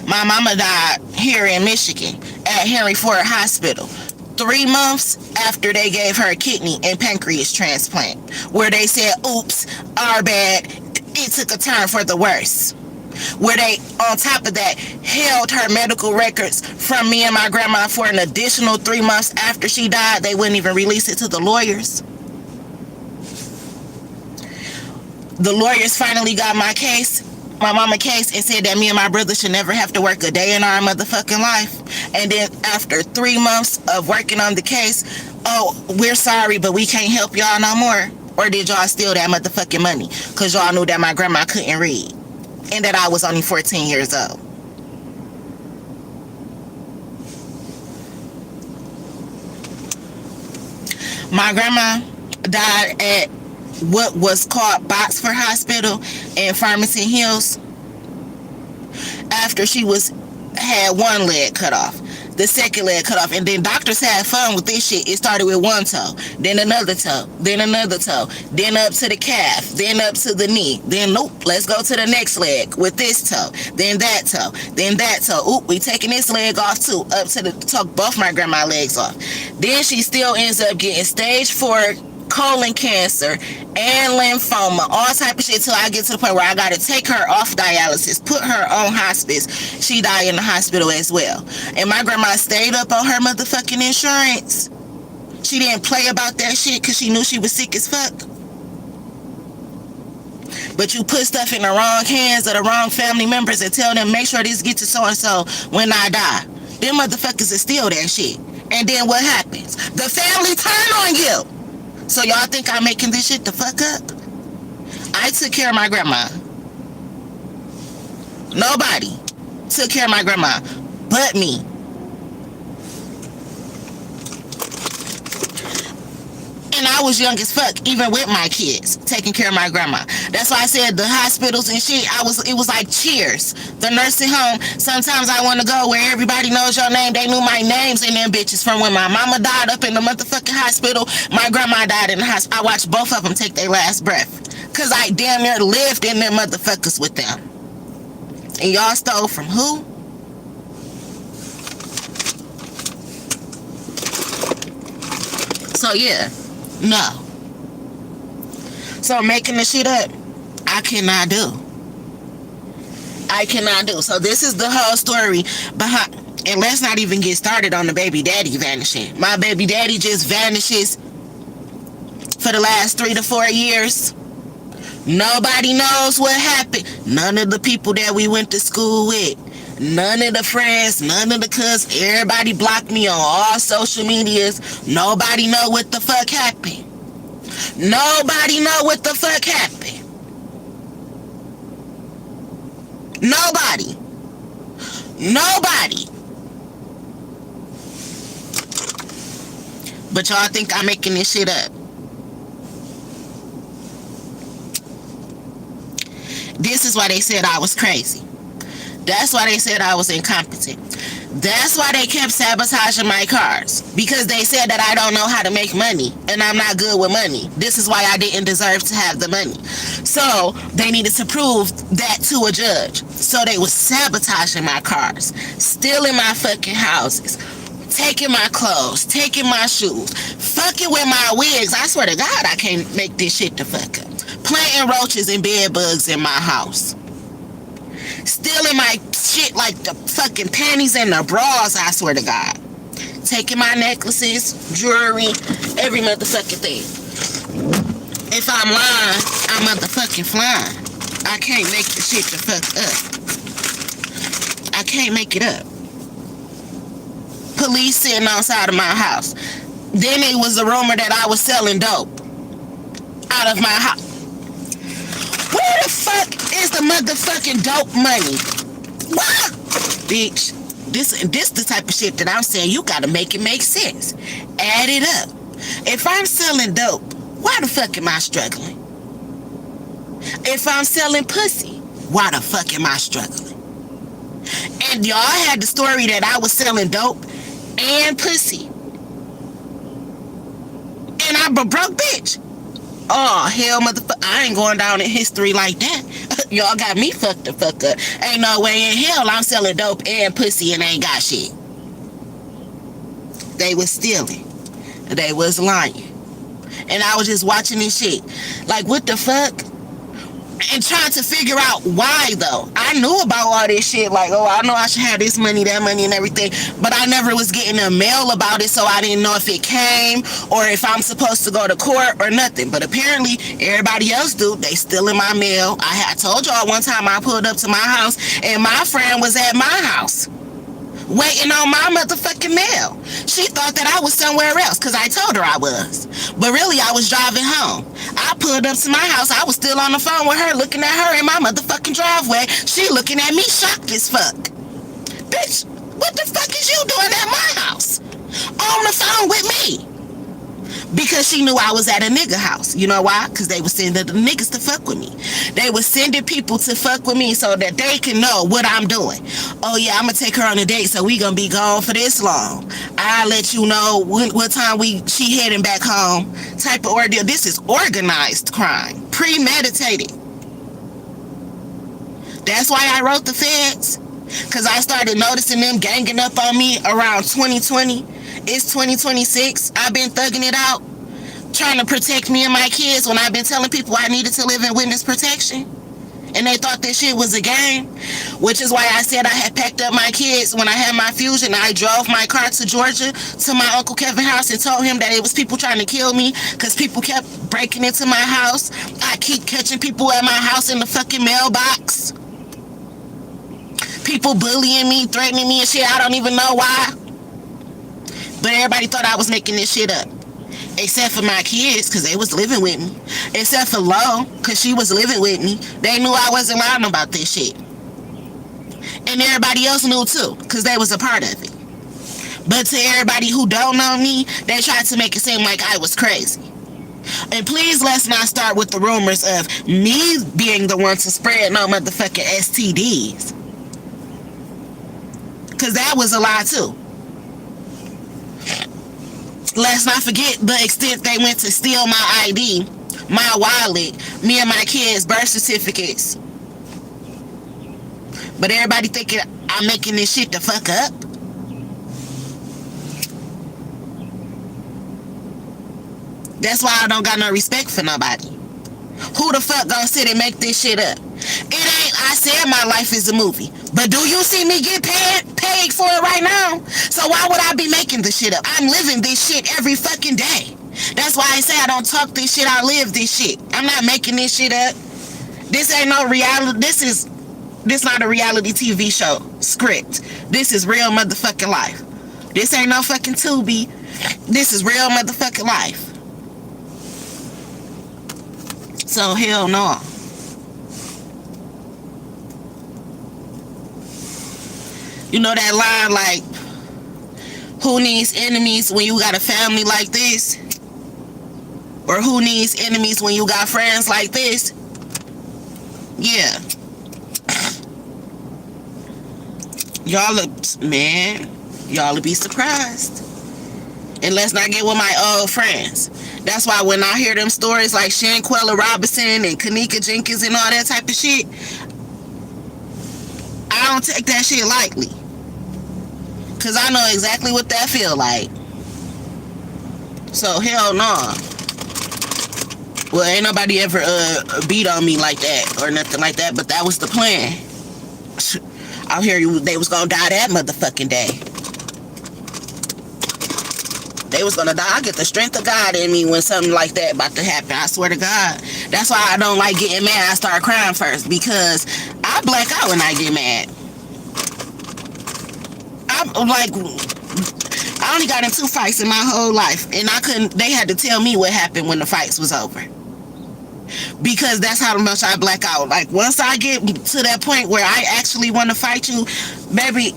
A: My mama died here in Michigan at Henry Ford Hospital 3 months after they gave her a kidney and pancreas transplant, where they said, oops, our bad, it took a turn for the worse. Where they, on top of that, held her medical records from me and my grandma for an additional 3 months after she died. They wouldn't even release it to the lawyers. The lawyers finally got my case my mama case and said that me and my brother should never have to work a day in our motherfucking life. And then after 3 months of working on the case, oh, we're sorry, but we can't help y'all no more? Or did y'all steal that motherfucking money because y'all knew that my grandma couldn't read and that I was only 14 years old? My grandma died at what was called Boxford Hospital in Farmington Hills after she had one leg cut off, the second leg cut off, and then doctors had fun with this shit. It started with one toe, then another toe, then another toe, then up to the calf, then up to the knee, then nope, let's go to the next leg with this toe, then that toe, then that toe. Oop, we taking this leg off too, up to the took both my grandma legs off. Then she still ends up getting stage 4 colon cancer and lymphoma, all type of shit, till I get to the point where I gotta take her off dialysis, put her on hospice. She died in the hospital as well. And my grandma stayed up on her motherfucking insurance. She didn't play about that shit because she knew she was sick as fuck. But you put stuff in the wrong hands of the wrong family members and tell them, make sure this gets to so-and-so when I die. Them motherfuckers will steal that shit. And then what happens? The family turn on you. So y'all think I'm making this shit the fuck up? I took care of my grandma. Nobody took care of my grandma but me. And I was young as fuck, even with my kids, taking care of my grandma. That's why I said the hospitals and shit, it was like Cheers. The nursing home, sometimes I want to go where everybody knows your name. They knew my names in them bitches from when my mama died up in the motherfucking hospital. My grandma died in the hospital. I watched both of them take their last breath. Because I damn near lived in them motherfuckers with them. And y'all stole from who? So yeah. No. So making the shit up, I cannot do. I cannot do. So this is the whole story behind, and let's not even get started on the baby daddy vanishing. My baby daddy just vanishes for the last 3 to 4 years. Nobody knows what happened. None of the people that we went to school with. None of the friends, none of the cousins, everybody blocked me on all social medias. Nobody know what the fuck happened. Nobody know what the fuck happened. Nobody. Nobody. But y'all think I'm making this shit up. This is why they said I was crazy. That's why they said I was incompetent. That's why they kept sabotaging my cars. Because they said that I don't know how to make money. And I'm not good with money. This is why I didn't deserve to have the money. So they needed to prove that to a judge. So they was sabotaging my cars. Stealing my fucking houses. Taking my clothes. Taking my shoes. Fucking with my wigs. I swear to God, I can't make this shit the fuck up. Planting roaches and bed bugs in my house. Stealing my shit like the fucking panties and the bras, I swear to God. Taking my necklaces, jewelry, every motherfucking thing. If I'm lying, I'm motherfucking flying. I can't make the shit the fuck up. I can't make it up. Police sitting outside of my house. Then it was a rumor that I was selling dope out of my house. Where the fuck is the motherfucking dope money? What? Bitch, this the type of shit that I'm saying you gotta make it make sense. Add it up. If I'm selling dope, why the fuck am I struggling? If I'm selling pussy, why the fuck am I struggling? And y'all had the story that I was selling dope and pussy. And I'm a broke bitch. Oh, hell, motherfucker. I ain't going down in history like that. Y'all got me fucked the fuck up. Ain't no way in hell I'm selling dope and pussy and ain't got shit. They was stealing. They was lying. And I was just watching this shit. Like, what the fuck? and trying to figure out why though. I knew about all this shit, like, oh, I know I should have this money, that money, and everything, but I never was getting a mail about it, so I didn't know if it came or if I'm supposed to go to court or nothing. But apparently everybody else do. They still in my mail. I had told y'all one time I pulled up to my house and my friend was at my house waiting on my motherfucking mail. She thought that I was somewhere else because I told her I was. But really, I was driving home. I pulled up to my house. I was still on the phone with her, looking at her in my motherfucking driveway. She looking at me shocked as fuck. Bitch, what the fuck is you doing at my house? On the phone with me. Because she knew I was at a nigga house. You know why? Because they were sending the niggas to fuck with me. They were sending people to fuck with me so that they can know what I'm doing. Oh yeah, I'm gonna take her on a date, so we gonna be gone for this long. I'll let you know what time she heading back home. Type of ordeal. This is organized crime. Premeditated. That's why I wrote the feds. Because I started noticing them ganging up on me around 2020. It's 2026. I've been thugging it out, trying to protect me and my kids when I've been telling people I needed to live in witness protection. And they thought this shit was a game, which is why I said I had packed up my kids when I had my fusion. I drove my car to Georgia to my Uncle Kevin's house and told him that it was people trying to kill me because people kept breaking into my house. I keep catching people at my house in the fucking mailbox. People bullying me, threatening me and shit. I don't even know why. But everybody thought I was making this shit up. Except for my kids, because they was living with me. Except for Lo, because she was living with me. They knew I wasn't lying about this shit. And everybody else knew too, because they was a part of it. But to everybody who don't know me, they tried to make it seem like I was crazy. And please let's not start with the rumors of me being the one to spread no motherfucking STDs. Because that was a lie too. Let's not forget the extent they went to steal my ID, my wallet, me and my kids' birth certificates. But everybody thinking I'm making this shit the fuck up. That's why I don't got no respect for nobody. Who the fuck gonna sit and make this shit up? It ain't, I said my life is a movie. But do you see me get paid for it right now? So why would I be making this shit up? I'm living this shit every fucking day. That's why I say I don't talk this shit, I live this shit. I'm not making this shit up. This ain't no reality, this not a reality TV show script. This is real motherfucking life. This ain't no fucking Tubi. This is real motherfucking life. So hell no. You know that line like, who needs enemies when you got a family like this? Or who needs enemies when you got friends like this? Yeah. Y'all will be surprised. And let's not get with my old friends. That's why when I hear them stories like Shanquella Robinson and Kanika Jenkins and all that type of shit, I don't take that shit lightly. Cause I know exactly what that feel like. So hell no. Well, ain't nobody ever beat on me like that or nothing like that, but that was the plan. Out here, they was gonna die that motherfucking day. They was gonna die. I get the strength of God in me when something like that about to happen. I swear to God. That's why I don't like getting mad. I start crying first because I black out when I get mad. I'm like, I only got in 2 fights in my whole life, and they had to tell me what happened when the fights was over. Because that's how much I black out. Like, once I get to that point where I actually want to fight you, baby,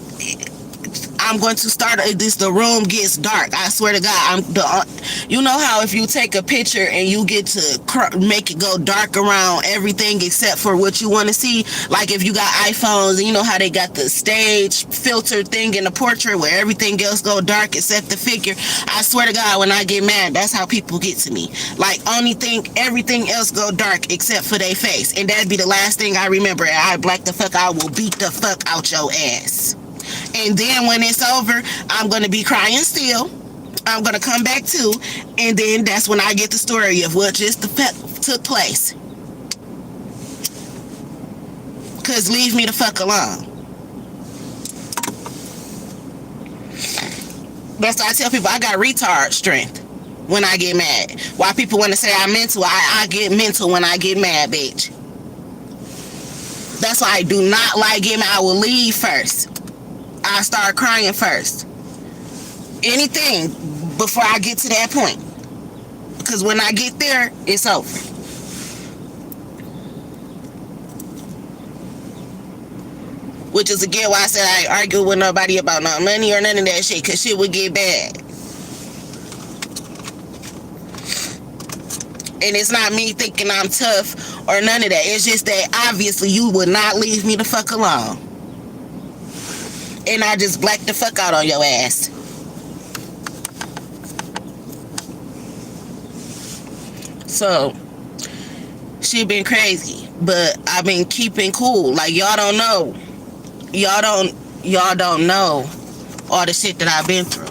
A: I'm going to start the room gets dark. I swear to God, you know how if you take a picture and you get to make it go dark around everything except for what you want to see, like if you got iPhones and you know how they got the stage filter thing in the portrait where everything else go dark except the figure. I swear to God, when I get mad, that's how people get to me. Like, everything else go dark except for their face, and that'd be the last thing I remember. I black the fuck out, will beat the fuck out your ass. And then when it's over, I'm going to be crying still. I'm going to come back to, and then that's when I get the story of what just took place. Cause leave me the fuck alone. That's why I tell people I got retard strength when I get mad. Why people want to say I'm mental, I get mental when I get mad, bitch. That's why I do not like getting mad. I will leave first. I start crying first. Anything before I get to that point. Because when I get there, it's over. Which is again why I said I ain't argue with nobody about no money or none of that shit, because shit would get bad. And it's not me thinking I'm tough or none of that. It's just that obviously you would not leave me the fuck alone. And I just blacked the fuck out on your ass. So, she been crazy. But I've been keeping cool. Like, y'all don't know. Y'all don't know all the shit that I've been through.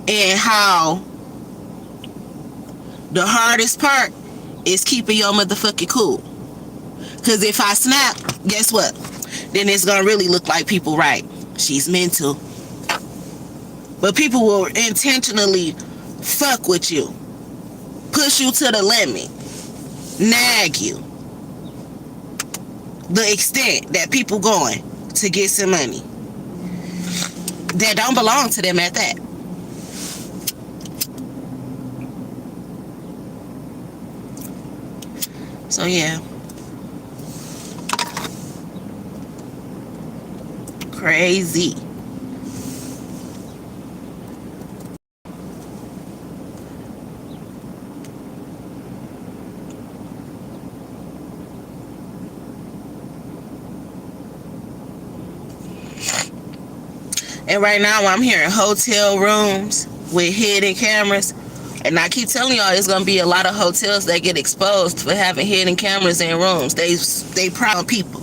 A: And how the hardest part is keeping your motherfucking cool. Because if I snap, guess what? Then it's going to really look like people right. She's mental. But people will intentionally fuck with you. Push you to the limit. Nag you. The extent that people going to get some money that don't belong to them at that. So yeah, crazy. And right now I'm here in hotel rooms with hidden cameras. And I keep telling y'all, it's gonna be a lot of hotels that get exposed for having hidden cameras in rooms. They proud of people.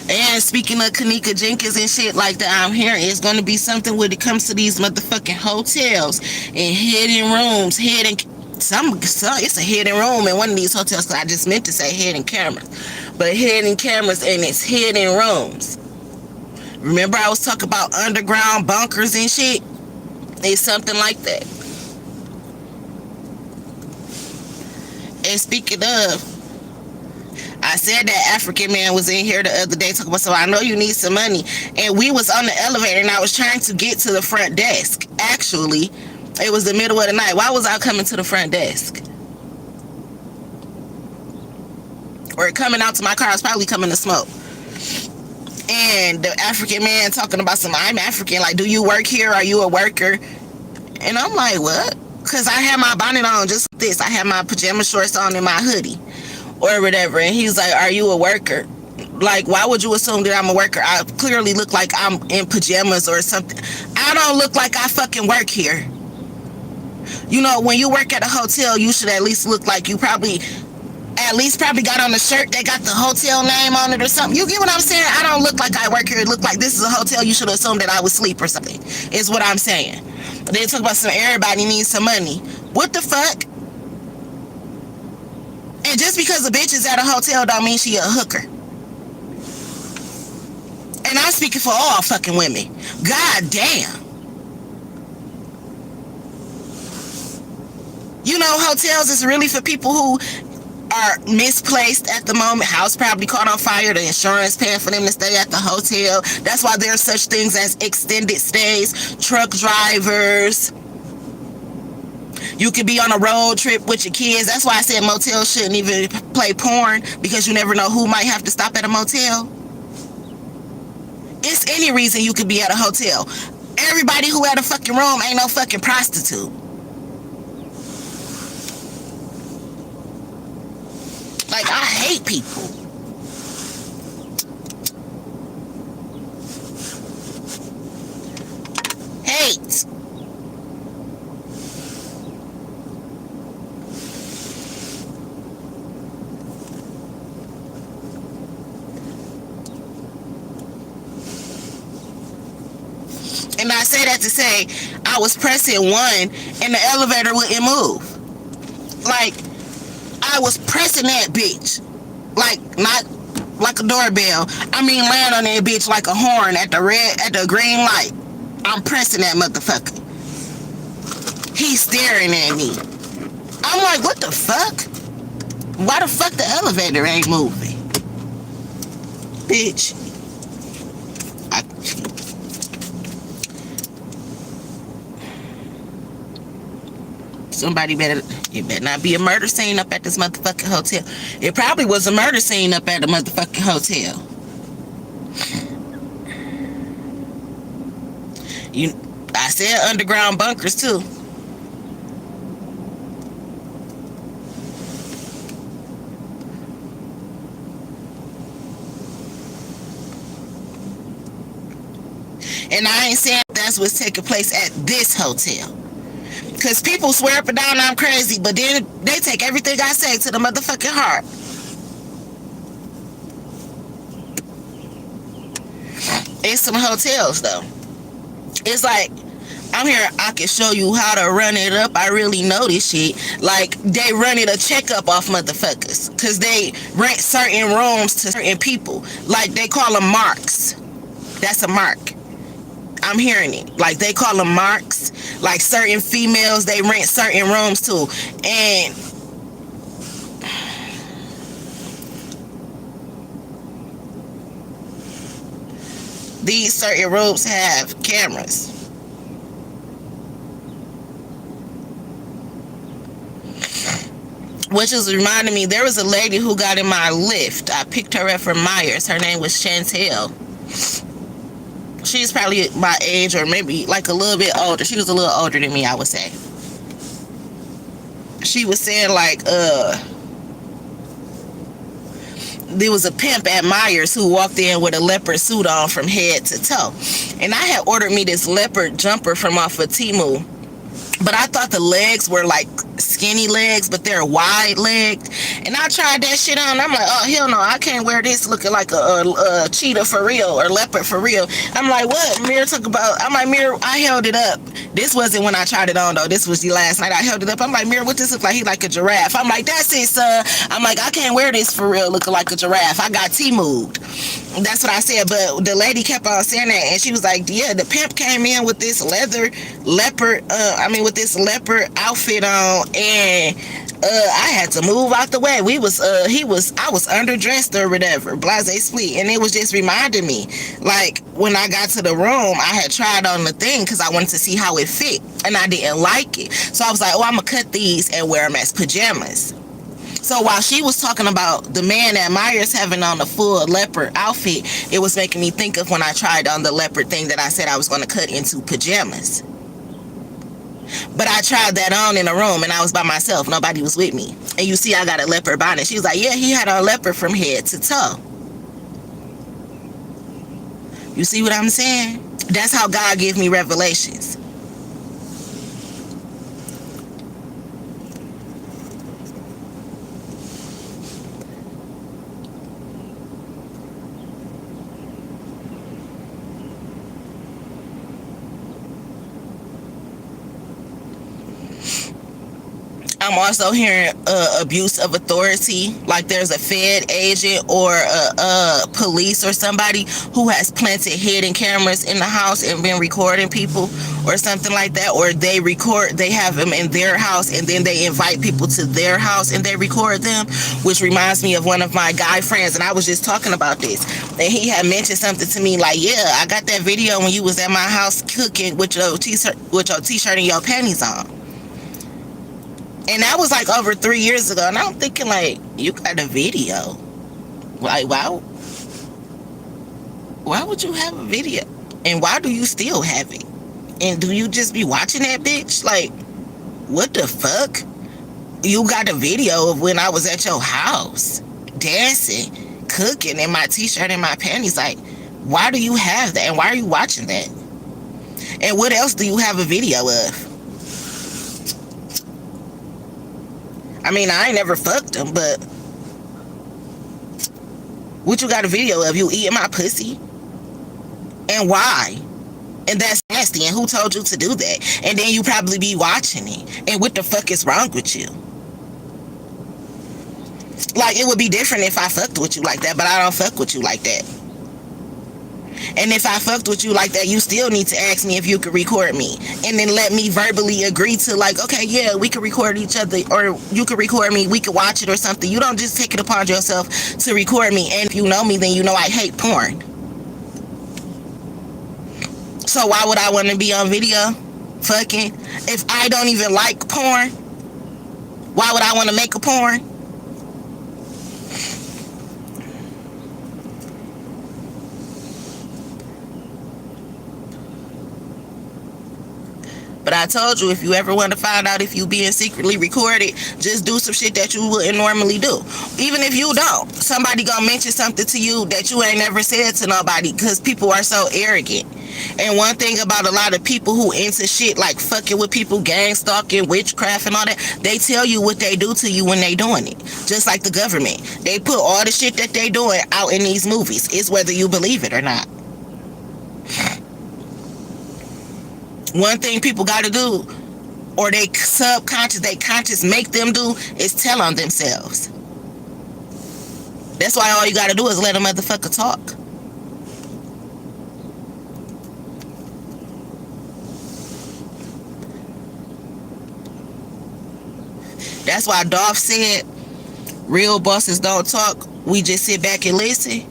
A: And speaking of Kanika Jenkins and shit like that, I'm hearing it's gonna be something when it comes to these motherfucking hotels and hidden rooms, it's a hidden room in one of these hotels. Cause I just meant to say hidden cameras, but hidden cameras and it's hidden rooms. Remember I was talking about underground bunkers and shit? It's something like that. And speaking of, I said that African man was in here the other day talking about, so I know you need some money. And we was on the elevator and I was trying to get to the front desk. Actually, it was the middle of the night. Why was I coming to the front desk? Or coming out to my car, I was probably coming to smoke. And the African man talking about I'm African, like, do you work here? Are you a worker? And I'm like, what? Because I had my bonnet on just like this. I had my pajama shorts on and my hoodie or whatever. And he's like, are you a worker? Like, why would you assume that I'm a worker? I clearly look like I'm in pajamas or something. I don't look like I fucking work here. You know, when you work at a hotel, you should at least look like you probably got on the shirt that got the hotel name on it or something. You get what I'm saying? I don't look like I work here. It look like this is a hotel. You should assume that I would sleep or something, is what I'm saying. They talk about everybody needs some money. What the fuck? And just because a bitch is at a hotel don't mean she a hooker. And I'm speaking for all fucking women. God damn. You know, hotels is really for people who are misplaced at the moment. House probably caught on fire. The insurance paying for them to stay at the hotel. That's why there's such things as extended stays. Truck drivers. You could be on a road trip with your kids. That's why I said motels shouldn't even play porn, because you never know who might have to stop at a motel. It's any reason you could be at a hotel. Everybody who had a fucking room ain't no fucking prostitute. Like, I hate people. Hate. And I say that to say I was pressing one and the elevator wouldn't move. Like, I was pressing that bitch. Like, not like a doorbell. I mean, land on that bitch like a horn at the green light. I'm pressing that motherfucker. He's staring at me. I'm like, what the fuck? Why the fuck the elevator ain't moving? Bitch. It better not be a murder scene up at this motherfucking hotel. It probably was a murder scene up at the motherfucking hotel. I said underground bunkers too. And I ain't saying that's what's taking place at this hotel. Because people swear up and down I'm crazy, but then they take everything I say to the motherfucking heart. It's some hotels, though. It's like, I'm here, I can show you how to run it up. I really know this shit. Like, they run it a checkup off motherfuckers. Because they rent certain rooms to certain people. Like, they call them marks. That's a mark. I'm hearing it. Like, they call them marks. Like, certain females, they rent certain rooms too. And these certain rooms have cameras. Which is reminding me, there was a lady who got in my lift. I picked her up from Myers. Her name was Chantel. She's probably my age or maybe like a little bit older. She was a little older than me, I would say. She was saying like, there was a pimp at Myers who walked in with a leopard suit on from head to toe. And I had ordered me this leopard jumper from off of Temu. But I thought the legs were like skinny legs, but they're wide legged. And I tried that shit on. I'm like, oh, hell no, I can't wear this looking like a cheetah for real or leopard for real. I'm like, what? Mirror talk about, I'm like, Mirror, I held it up. This wasn't when I tried it on, though. This was the last night I held it up. I'm like, Mirror, what this look like? He like a giraffe. I'm like, that's it, son. I'm like, I can't wear this for real looking like a giraffe. I got T-moved. That's what I said. But the lady kept on saying that. And she was like, yeah, the pimp came in with this with this leopard outfit on, and I had to move out the way. I was underdressed or whatever, blase split, and it was just reminding me, like, when I got to the room, I had tried on the thing because I wanted to see how it fit, and I didn't like it. So I was like, oh, I'm gonna cut these and wear them as pajamas. So while she was talking about the man at Myers having on a full leopard outfit, it was making me think of when I tried on the leopard thing that I said I was going to cut into pajamas. But I tried that on in a room and I was by myself. Nobody was with me. And you see I got a leopard bonnet. She was like, yeah, he had a leopard from head to toe. You see what I'm saying? That's how God gives me revelations. I'm also hearing abuse of authority, like there's a Fed agent or a police or somebody who has planted hidden cameras in the house and been recording people or something like that, or they have them in their house and then they invite people to their house and they record them, which reminds me of one of my guy friends, and I was just talking about this, and he had mentioned something to me like, yeah, I got that video when you was at my house cooking with your t-shirt and your panties on. And that was like over 3 years ago. And I'm thinking, like, you got a video. Like, why would you have a video? And why do you still have it? And do you just be watching that bitch? Like, what the fuck? You got a video of when I was at your house, dancing, cooking, in my t-shirt and my panties. Like, why do you have that? And why are you watching that? And what else do you have a video of? I mean, I ain't never fucked him, but what you got a video of? You eating my pussy? And why? And that's nasty. And who told you to do that? And then you probably be watching it. And what the fuck is wrong with you? Like, it would be different if I fucked with you like that, but I don't fuck with you like that. And if I fucked with you like that, you still need to ask me if you could record me. And then let me verbally agree to, like, okay, yeah, we could record each other, or you could record me, we could watch it or something. You don't just take it upon yourself to record me. And if you know me, then you know I hate porn. So why would I want to be on video fucking if I don't even like porn? Why would I want to make a porn? But I told you, if you ever want to find out if you being secretly recorded, just do some shit that you wouldn't normally do. Even if you don't, somebody gonna mention something to you that you ain't never said to nobody, because people are so arrogant. And one thing about a lot of people who into shit like fucking with people, gang stalking, witchcraft and all that, they tell you what they do to you when they doing it. Just like the government. They put all the shit that they doing out in these movies. It's whether you believe it or not. One thing people got to do, or they subconscious, they conscious make them do, is tell on themselves. That's why all you got to do is let a motherfucker talk. That's why Dolph said, real bosses don't talk, we just sit back and listen.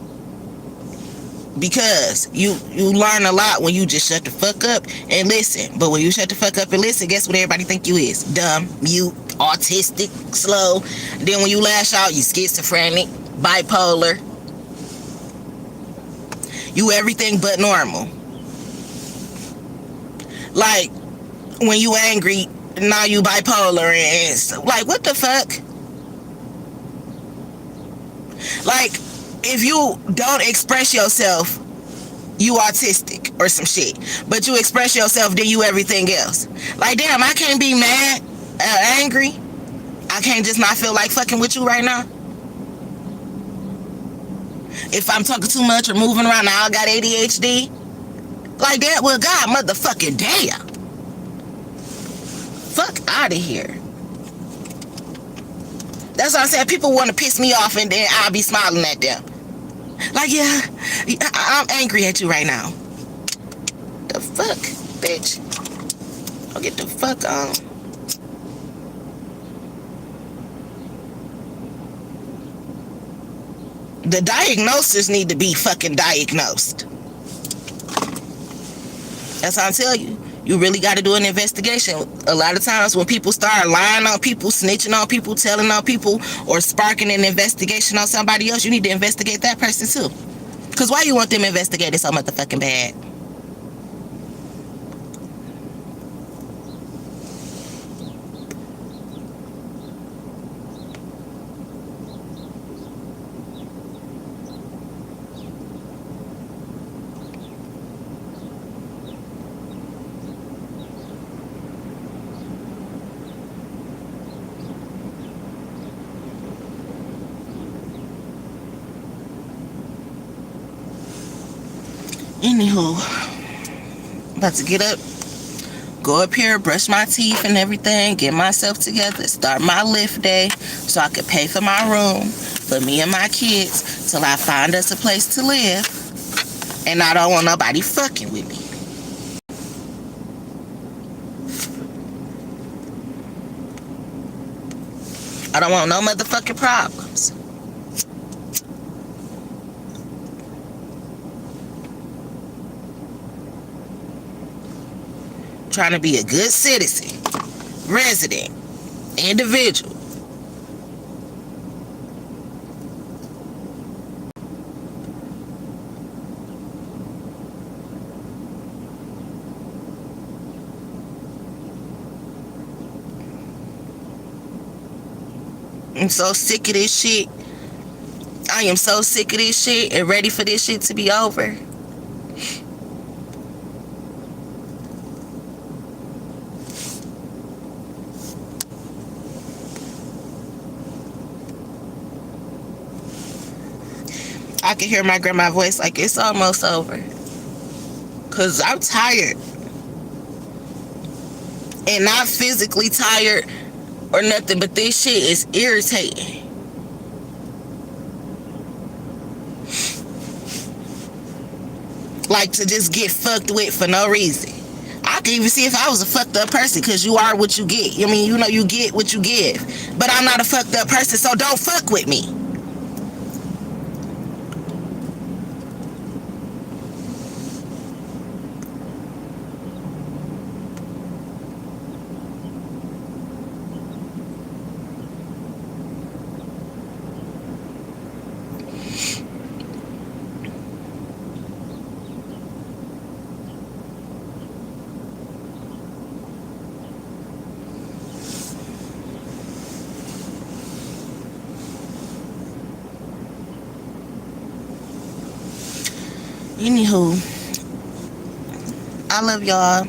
A: Because you learn a lot when you just shut the fuck up and listen. But when you shut the fuck up and listen, guess what everybody think you is? Dumb, mute, autistic, slow. Then when you lash out, you schizophrenic, bipolar. You everything but normal. Like, when you angry, now you bipolar and stuff. Like, what the fuck? Like, if you don't express yourself, you autistic or some shit. But you express yourself, then you everything else. Like, damn, I can't be mad, angry. I can't just not feel like fucking with you right now. If I'm talking too much or moving around, now I got ADHD. Like that, well, God motherfucking damn. Fuck out of here. That's what I'm saying. People want to piss me off and then I'll be smiling at them. Like, yeah, I'm angry at you right now. The fuck, bitch? I'll get the fuck on. The diagnosis need to be fucking diagnosed. That's how I tell you. You really got to do an investigation. A lot of times when people start lying on people, snitching on people, telling on people, or sparking an investigation on somebody else, you need to investigate that person too. Because why you want them investigated so motherfucking bad? Anywho, about to get up, go up here, brush my teeth and everything, get myself together, start my lift day so I can pay for my room for me and my kids till I find us a place to live. And I don't want nobody fucking with me. I don't want no motherfucking problems. Trying to be a good citizen, resident, individual. I'm so sick of this shit. I am so sick of this shit and ready for this shit to be over. I can hear my grandma's voice like it's almost over. Cause I'm tired. And not physically tired or nothing, but this shit is irritating. like to just get fucked with for no reason. I could even see if I was a fucked up person, because you are what you get. I mean, you know, you get what you give. But I'm not a fucked up person, so don't fuck with me. Anywho, I love y'all.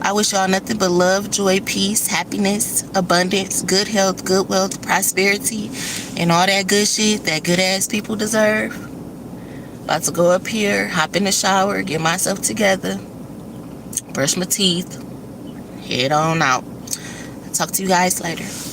A: I wish y'all nothing but love, joy, peace, happiness, abundance, good health, good wealth, prosperity, and all that good shit that good ass people deserve. About to go up here, hop in the shower, get myself together, brush my teeth, head on out. Talk to you guys later.